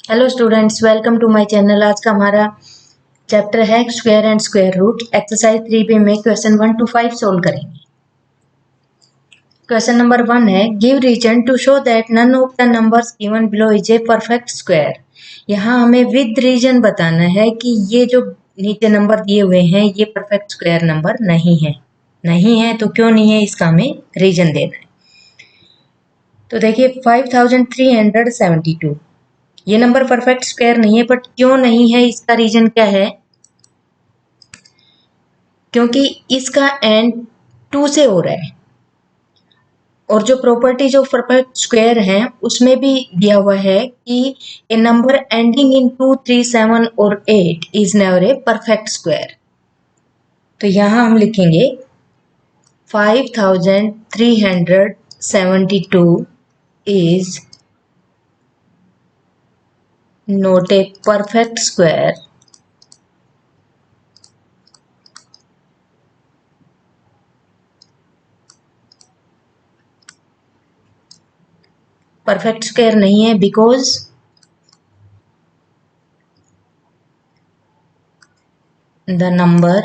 Hello students, welcome to my channel. आज का हमारा चैप्टर है square and square root. Exercise 3 में क्वेश्चन 1 to 5 सोल्व करेंगे। क्वेश्चन नंबर 1 है, give reason to show that none of the numbers given below is a perfect square. यहाँ हमें with reason बताना है कि ये जो नीचे नंबर दिए हुए हैं ये परफेक्ट स्क्वायर नंबर नहीं है। नहीं है तो क्यों नहीं है, इसका हमें रीजन देना है। तो देखिए 5372 ये नंबर परफेक्ट स्क्वायर नहीं है, बट क्यों नहीं है इसका रीजन क्या है? क्योंकि इसका एंड 2 से हो रहा है और जो प्रॉपर्टीज ऑफ परफेक्ट स्क्वायर है उसमें भी दिया हुआ है कि ए नंबर एंडिंग इन 2, 3, 7 और 8 is never a perfect square. तो यहां हम लिखेंगे 5372 is not a perfect square perfect square नहीं है because the number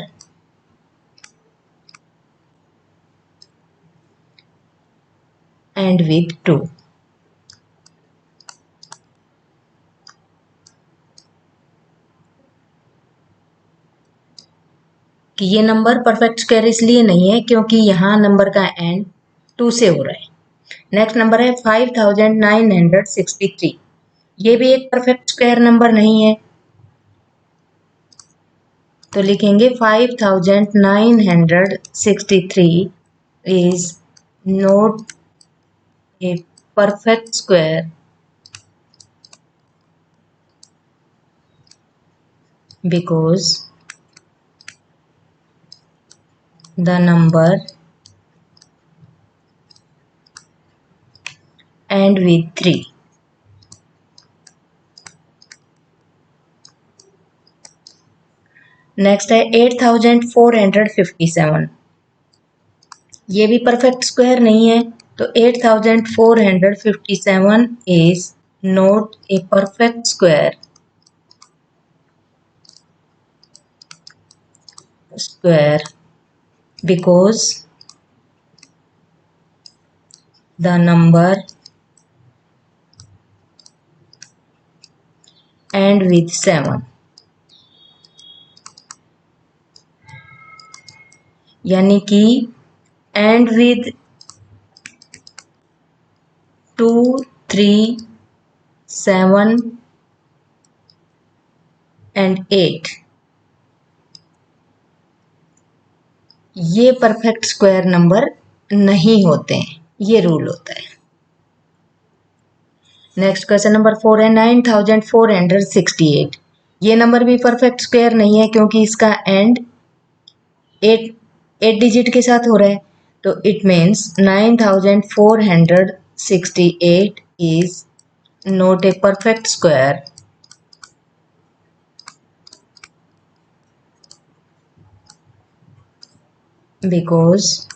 and with 2। कि ये नंबर परफेक्ट स्क्वायर इसलिए नहीं है क्योंकि यहाँ नंबर का एंड 2 से हो रहा है। नेक्स्ट नंबर है 5963। ये भी एक परफेक्ट स्क्वायर नंबर नहीं है, तो लिखेंगे 5963 is not a perfect square because the number and with 3। Next है 8457। ये भी परफेक्ट स्क्वायर नहीं है, तो 8457 is not a perfect square because the number end with 7। यानी कि end with 2, 3, 7 and 8 ये परफेक्ट स्क्वायर नंबर नहीं होते हैं, ये रूल होता है। नेक्स्ट क्वेश्चन नंबर 4 है 9468। ये नंबर भी परफेक्ट स्क्वायर नहीं है क्योंकि इसका एंड 8 डिजिट के साथ हो रहा है, तो it means 9468 is not a perfect square because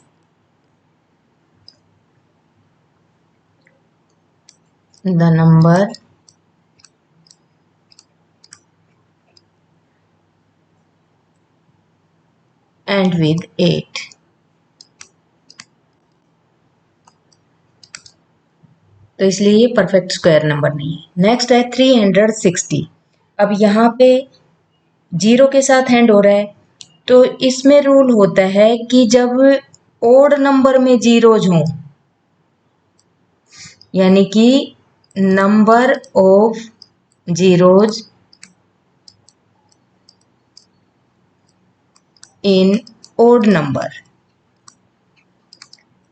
the number end with 8। तो इसलिए ये परफेक्ट स्क्वायर नंबर नहीं है। नेक्स्ट है 360। अब यहाँ पे 0 के साथ एंड हो रहा है, तो इसमें रूल होता है कि जब ओड नंबर में जीरोज हों, यानी कि number of zeros in odd number,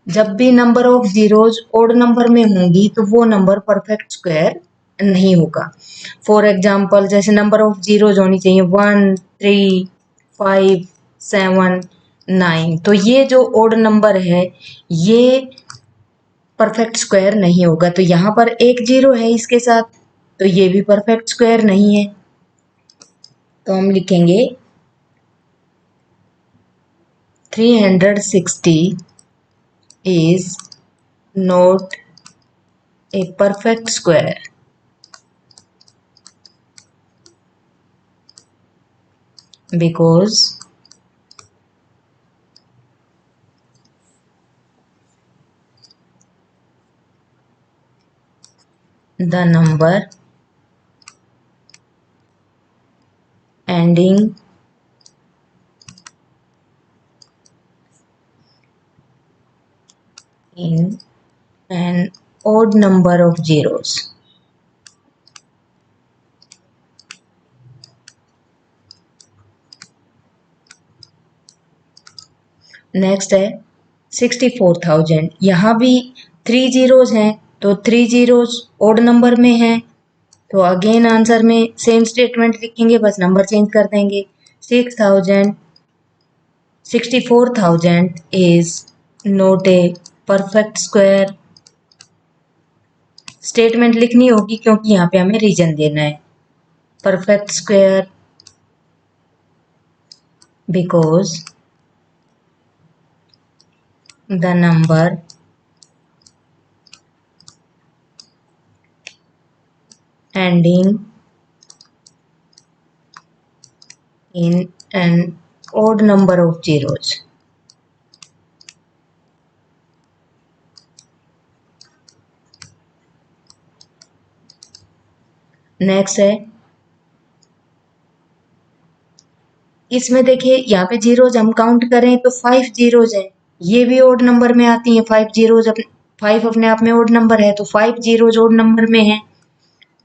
जब भी number of zeros odd number में होंगी तो वो नंबर परफेक्ट स्क्वायर नहीं होगा। फॉर एग्जाम्पल जैसे नंबर ऑफ जीरोज होनी चाहिए 1, 3, 5, 7, 9, तो ये जो ओड नंबर है ये परफेक्ट स्क्वायर नहीं होगा। तो यहाँ पर एक जीरो है इसके साथ, तो ये भी परफेक्ट स्क्वायर नहीं है। तो हम लिखेंगे 360 is not a perfect square because the number ending in an odd number of zeros. Next है 64,000। यहाँ भी 3 जीरोज हैं तो 3 जीरोज ओड नंबर में हैं, तो अगेन आंसर में सेम स्टेटमेंट लिखेंगे, बस नंबर चेंज कर देंगे। 64,000 is not a perfect square. Statement लिखनी होगी क्योंकि यहाँ पे हमें रीजन देना है। Perfect square because the number ending in an odd number of zeros. Next है, इसमें देखिए यहाँ पे जीरोज हम काउंट करें तो 5 जीरोज है, ये भी ओड नंबर में आती है। 5 जीरोज 5 अपने आप में ओड नंबर है, तो 5 जीरोज ओड नंबर में है,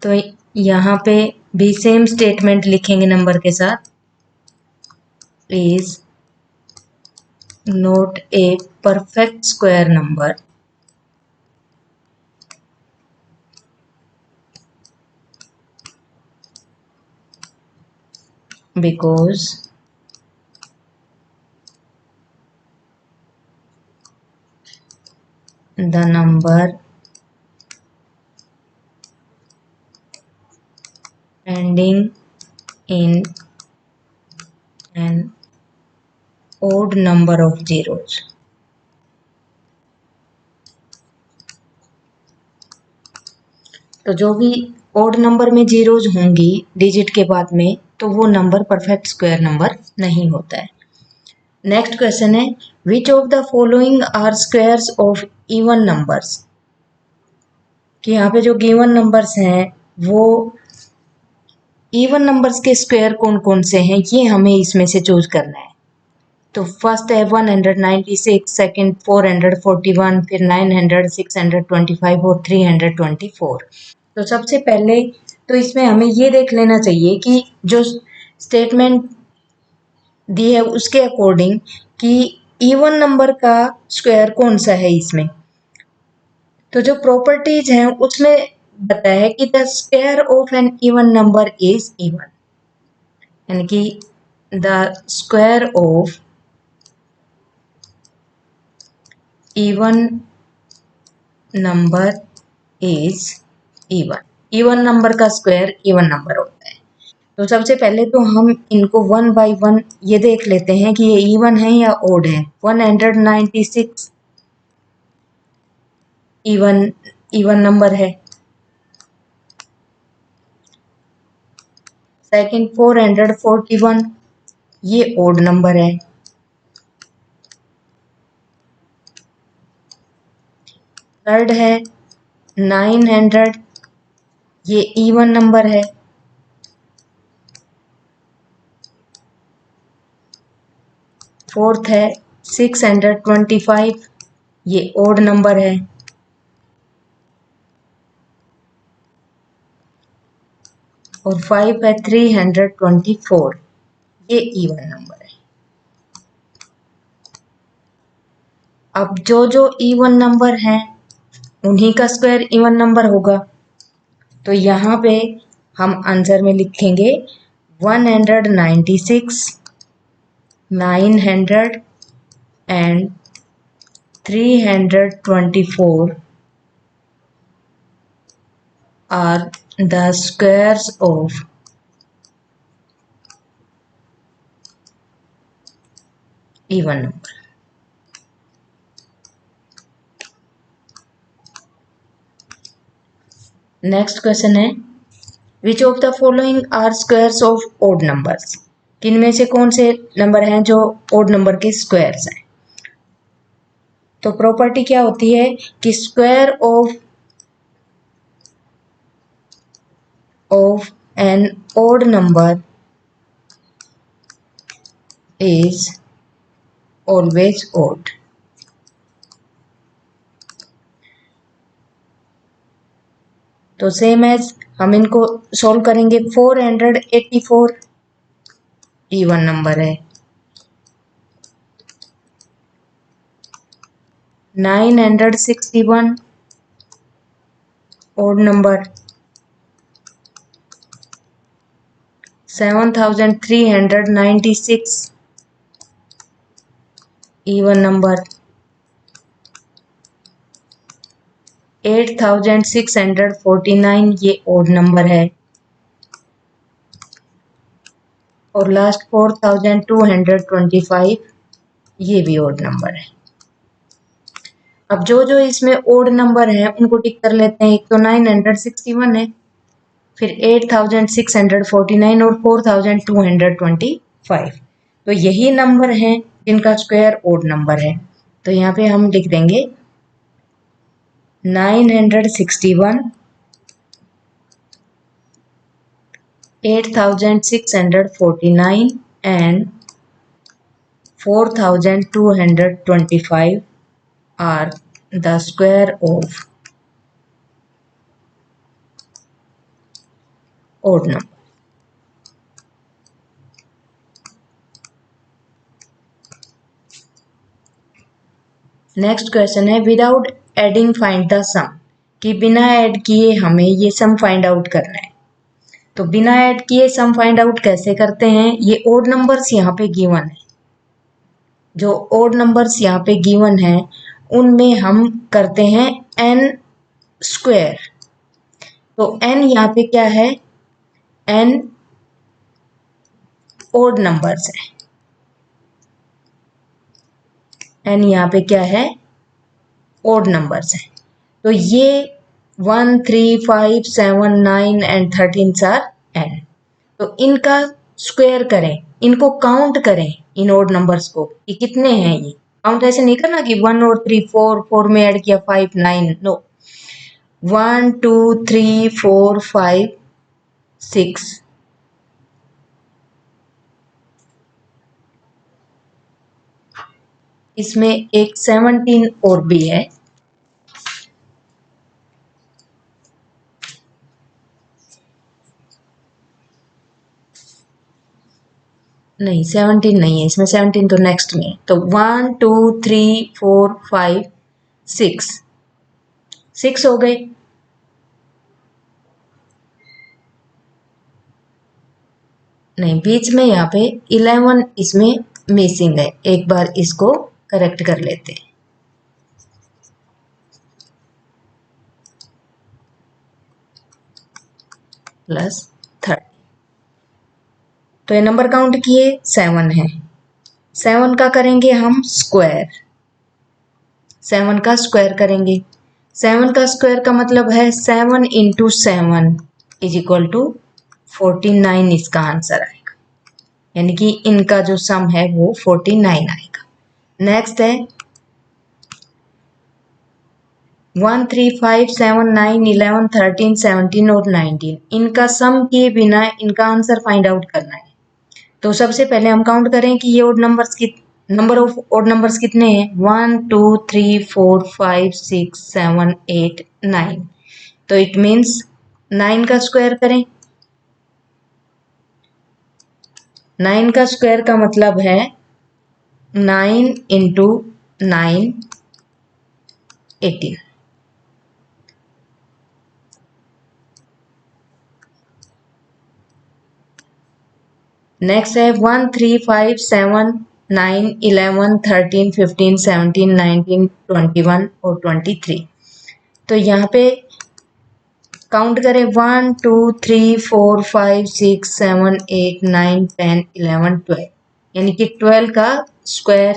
तो यहाँ पे भी सेम स्टेटमेंट लिखेंगे नंबर के साथ। Is not a perfect square number because the number ending in an odd number of zeros. तो जो भी ओड नंबर में जीरोज होंगी डिजिट के बाद में, तो वो नंबर परफेक्ट स्क्वायर नंबर नहीं होता है। नेक्स्ट क्वेश्चन है, which of the following are squares of even numbers. कि यहाँ पे जो गिवन नंबर्स हैं वो इवन नंबर्स के स्क्वायर कौन कौन से हैं, ये हमें इसमें से चूज करना है। तो फर्स्ट है 196, सेकंड 441, फिर 900, 625 और 324। तो सबसे पहले तो इसमें हमें ये देख लेना चाहिए कि जो स्टेटमेंट दी है उसके अकॉर्डिंग कि इवन नंबर का स्क्वायर कौन सा है इसमें। तो जो प्रॉपर्टीज हैं उसमें बताया है कि the square of an even number is even, यानी कि the square of even number is even. Even number का स्क्वायर इवन नंबर होता है। तो सबसे पहले तो हम इनको वन बाय वन ये देख लेते हैं कि ये इवन है या ओड है। 196 इवन नंबर है। सेकंड 441 ये ओड नंबर है। थर्ड है 900 ये इवन नंबर है। फोर्थ है 625 ये ओड नंबर है। और 5 है 324 ये इवन नंबर है। अब जो जो इवन नंबर हैं उन्हीं का स्क्वायर इवन नंबर होगा। तो यहाँ पे हम आंसर में लिखेंगे 196, 900 and 324 are the squares of even number. Next question है, which of the following are squares of odd numbers. किन में से कौन से नंबर हैं जो ओड नंबर के स्क्वायर्स हैं। तो प्रॉपर्टी क्या होती है कि square of an odd number is always odd. तो सेम एज हम इनको सॉल्व करेंगे। 484 इवन नंबर है। 961 ओड नंबर। 7396 even number. 8649 ये ओड नंबर है। और लास्ट 4225 ये भी ओड नंबर है। अब जो जो इसमें ओड नंबर है उनको टिक कर लेते हैं। एक तो 961 है, फिर 8649 और 4225। तो यही नंबर हैं जिनका स्क्वायर ओड नंबर है। तो यहाँ पे हम लिख देंगे 961, 8649 and 4225 are the square of odd number. Next question है विदाउट एडिंग फाइंड द सम, कि बिना ऐड किए हमें ये सम फाइंड आउट करना है। तो बिना ऐड किए सम फाइंड आउट कैसे करते हैं। ये ओड नंबर्स यहाँ पे गिवन है। जो ओड नंबर्स यहाँ पे गिवन है उनमें हम करते हैं n स्क्वायर। तो n यहाँ पे क्या है, n ओड नंबर्स है। n यहाँ पे क्या है, ओड नंबर्स है। तो ये 1 3 5 7 9 एंड 13 आर n। तो इनका स्क्वायर करें, इनको काउंट करें, इन ओड नंबर्स को कि कितने हैं। ये काउंट ऐसे नहीं करना कि 1 और 3 4 में ऐड किया 5 9, नो। 1 2 3 4 5 6, इसमें एक 17 और भी है। नहीं 17 नहीं है इसमें, 17 तो नेक्स्ट में है। तो 1 2 3 4 5 6 हो गए। नहीं बीच में यहाँ पे 11 इसमें मिसिंग है। एक बार इसको करेक्ट कर लेते हैं। +30। तो ये नंबर काउंट किए 7 है। 7 का करेंगे हम स्क्वायर। 7 का स्क्वायर करेंगे। 7 का स्क्वायर का मतलब है 7 इंटू 7 इज इक्वल टू 49 इसका आंसर आएगा। यानी कि इनका जो सम है वो 49 आएगा। नेक्स्ट है 1 3 5 7 9 11 13 17 और 19, इनका सम किए बिना इनका आंसर फाइंड आउट करना है। तो सबसे पहले हम काउंट करें कि ये ओड नंबर्स की नंबर ऑफ ओड नंबर्स कितने हैं। 1 2 3 4 5 6 7 8 9। तो इट मीन्स 9 का स्क्वायर करें। 9 का स्क्वायर का मतलब है 9 इंटू 9 18। नेक्स्ट है 1 3 5 7 9 11 13 15 17 19 21 और 23। तो यहाँ पे काउंट करें 1 2 3 4 5 6 7 8 9 10 11 12, यानी कि 12 का स्क्वायर।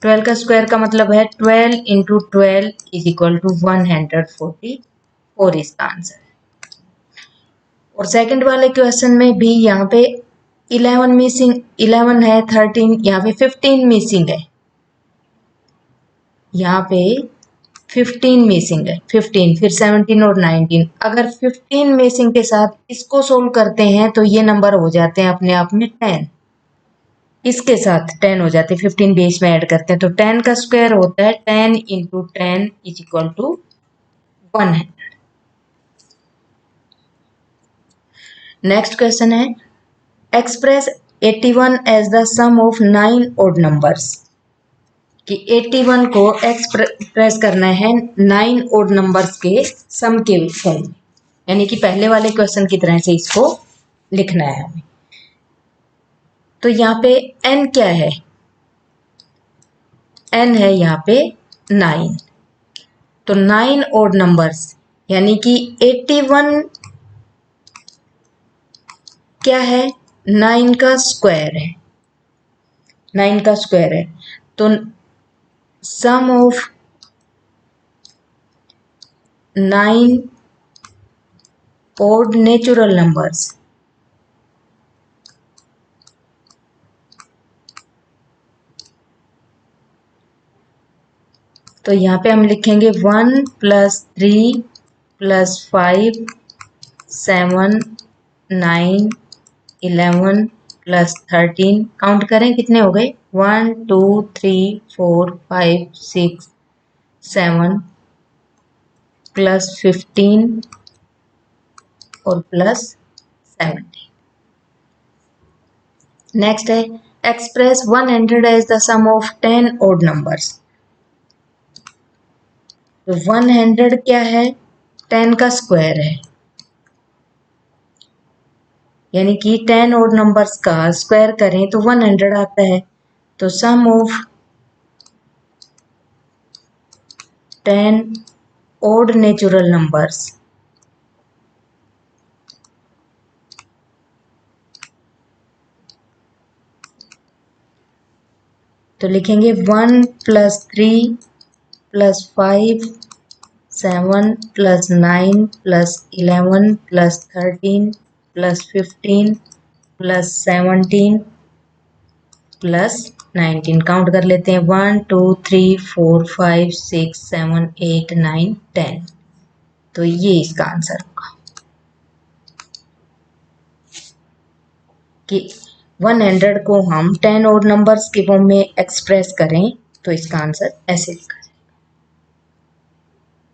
12 का स्क्वायर का मतलब है 12 इंटू 12 इज इक्वल टू 144 इसका आंसर है। और सेकंड वाले क्वेश्चन में भी यहाँ पे 11 मिसिंग, 11 है, 13, यहाँ पे 15 मिसिंग है, यहाँ पे 15 मिसिंग है, 15, फिर 17 और 19। अगर 15 मिसिंग के साथ इसको सोल्व करते हैं तो ये नंबर हो जाते हैं अपने आप में 10। इसके साथ 10 हो जाते हैं, 15 बेस में ऐड करते हैं तो 10 का स्क्वायर होता है 10 into 10 is equal to 100। Next question है express 81 as the sum of 9 odd numbers, कि 81 को एक्सप्रेस करना है 9 ओड नंबर्स के सम के फॉर्म में, यानी कि पहले वाले क्वेश्चन की तरह से इसको लिखना है हमें। तो यहाँ पे n क्या है, n है यहाँ पे 9, तो 9 ओड नंबर्स यानी कि 81 क्या है, 9 का स्क्वायर है, 9 का स्क्वायर है, तो सम ऑफ 9 ओड नेचुरल नंबर्स, तो यहाँ पे हम लिखेंगे 1 प्लस 3 प्लस 5 7 9 11 प्लस 13, काउंट करें कितने हो गए, 1 2 3 4 5 6 7 प्लस 15 और प्लस 17। नेक्स्ट है express 100 as the sum of 10 odd numbers, तो 100 क्या है, 10 का स्क्वायर है, यानी कि 10 ओड नंबर्स का स्क्वायर करें तो 100 आता है, तो सम ऑफ 10 ओड नेचुरल नंबर्स, तो लिखेंगे 1 plus 3 plus 5 7 plus 9 plus 11 plus 13 plus 15 plus 17 plus 19, count कर लेते हैं 1 2 3 4 5 6 7 8 9 10, तो ये इसका आंसर होगा कि 100 को हम 10 ओड नंबर्स के फॉर्म में एक्सप्रेस करें तो इसका आंसर ऐसे लिखा